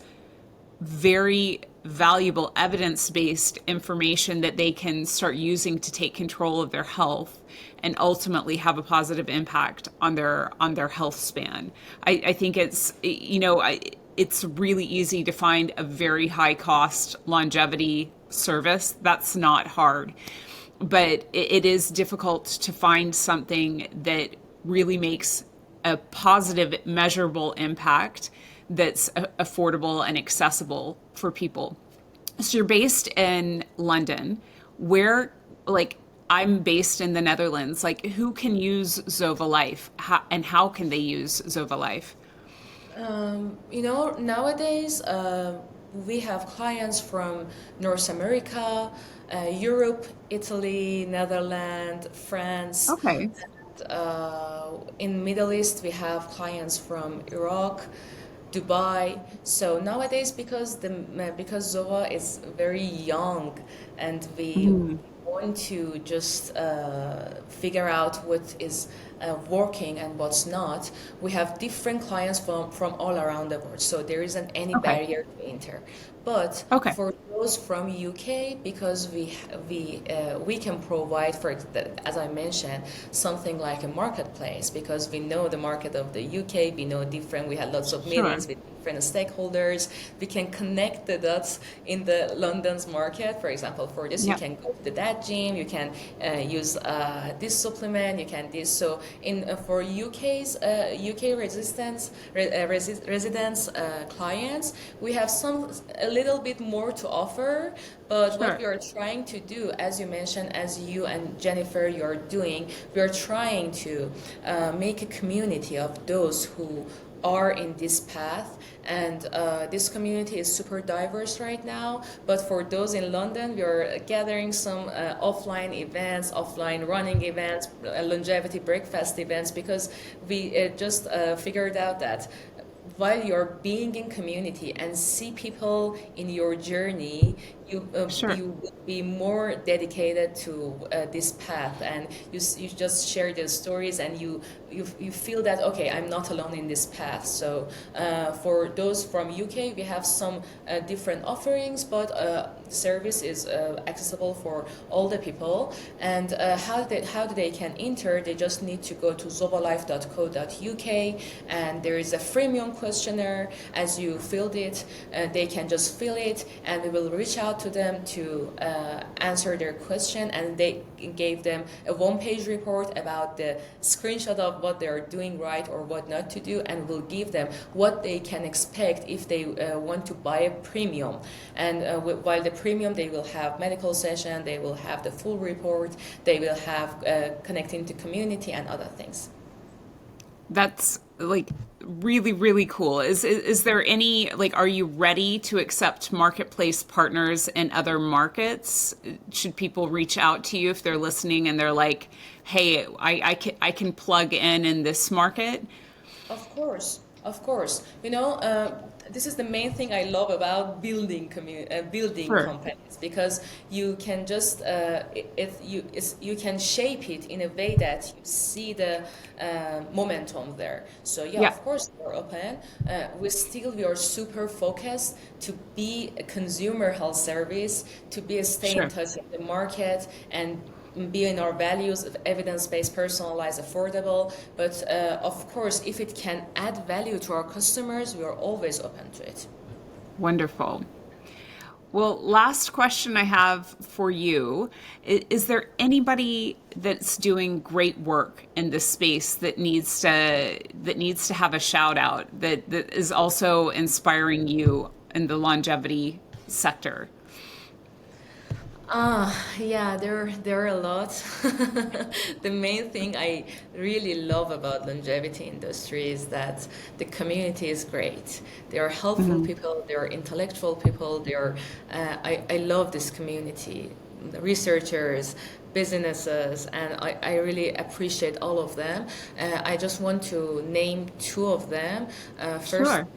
very valuable evidence-based information that they can start using to take control of their health and ultimately have a positive impact on their health span. I think it's really easy to find a very high cost longevity service. That's not hard, but it is difficult to find something that really makes a positive, measurable impact that's affordable and accessible for people. So you're based in London. I'm based in the Netherlands. Like, who can use Zova Life, and how can they use Zova Life? Nowadays we have clients from North America, Europe, Italy, Netherlands, France. Okay. In Middle East, we have clients from Iraq, Dubai. So nowadays, because Zova is very young, and we want to just figure out what is working and what's not, we have different clients from all around the world. So there isn't any barrier to enter. But for those from UK, because we can provide, as I mentioned, something like a marketplace, because we know the market of the UK, we know different. We had lots of meetings with different stakeholders. We can connect the dots in the London's market. For example, for this, you Yeah. can go to that gym, you can use this supplement, you can this. So in for UK residents clients, we have a little bit more to offer. But what Sure. we are trying to do, as you mentioned, as you and Jennifer, you're doing, we are trying to make a community of those who are in this path, and this community is super diverse right now. But for those in London, we are gathering some offline events, offline running events, longevity breakfast events, because we just figured out that while you're being in community and see people in your journey, Sure. you will be more dedicated to this path, and you just share the stories, and you feel that, okay, I'm not alone in this path. So for those from UK, we have some different offerings, but service is accessible for all the people. And how they can enter, they just need to go to zovalife.co.uk, and there is a freemium questionnaire. As you filled it, they can just fill it, and we will reach out to them to answer their question. And they gave them a one-page report about the screenshot of what they are doing right or what not to do, and we'll give them what they can expect if they want to buy a premium. And while the premium, they will have medical session, they will have the full report, they will have connecting to community and other things. That's like really, really cool. Is there any, like, are you ready to accept marketplace partners in other markets? Should people reach out to you if they're listening and they're like, hey, I can plug in this market? Of course, of course. This is the main thing I love about building Sure. companies, because you can just you can shape it in a way that you see the momentum there. So yeah, Yeah, of course we're open. We are super focused to be a consumer health service, to be a stay in sure. touch with the market, and be in our values of evidence-based, personalized, affordable. But of course, if it can add value to our customers, we are always open to it. Wonderful. Well, last question I have for you. Is there anybody that's doing great work in this space that needs to have a shout out, that is also inspiring you in the longevity sector? Yeah, there are a lot. The main thing I really love about longevity industry is that the community is great. They are helpful Mhm. people, they are intellectual people, I love this community, the researchers, businesses, and I really appreciate all of them. I just want to name two of them. First Sure.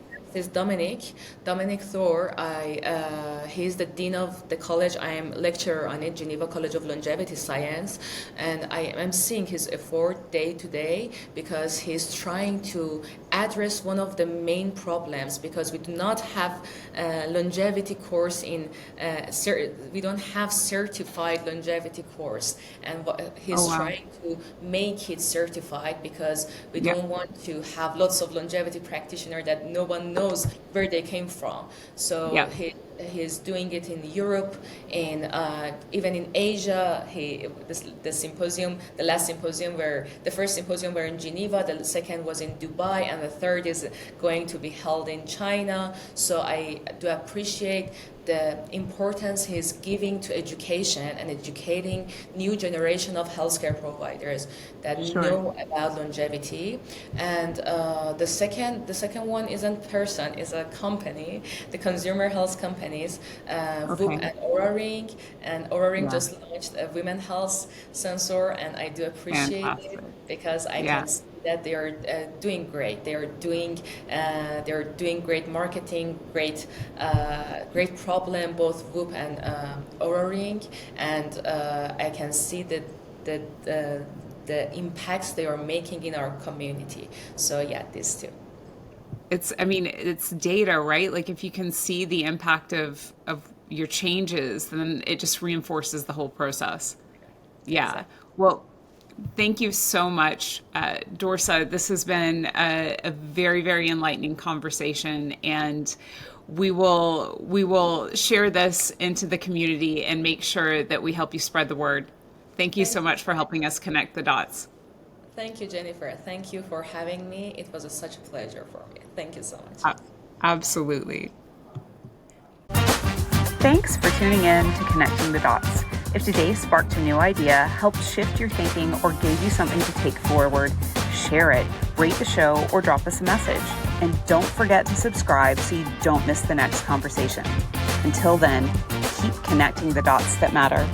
is Dominic Thor. He's the dean of the college. I am lecturer on it, Geneva College of Longevity Science, and I am seeing his effort day to day, because he's trying to address one of the main problems, because we do not have longevity course we don't have certified longevity course, and Oh, he's wow. trying to make it certified, because we Yeah. don't want to have lots of longevity practitioners that no one knows where they came from. So Yeah. he's doing it in Europe, in even in Asia. The last symposium, where the first symposium were in Geneva, the second was in Dubai, and the third is going to be held in China. So I do appreciate the importance he's giving to education and educating new generation of healthcare providers that Sure. know about longevity. And the second one isn't person, is a company, the consumer health companies, Whoop Okay. and Aura Ring. And Aura Ring Yeah. just launched a women health sensor, and I do appreciate it, Fantastic. because I Yeah. can see that they are doing great. They're doing great marketing, great problem, both Whoop and Aura Ring, and I can see the impacts they are making in our community. So yeah, these two. I mean, it's data, right? Like if you can see the impact of your changes, then it just reinforces the whole process. Yeah. Exactly. Well, Thank you so much, Dorsa. This has been a very, very enlightening conversation, and we will share this into the community and make sure that we help you spread the word. Thank you so much for helping us connect the dots. Thank you, Jennifer. Thank you for having me. It was such a pleasure for me. Thank you so much. Absolutely. Thanks for tuning in to Connecting the Dots. If today sparked a new idea, helped shift your thinking, or gave you something to take forward, share it, rate the show, or drop us a message. And don't forget to subscribe so you don't miss the next conversation. Until then, keep connecting the dots that matter.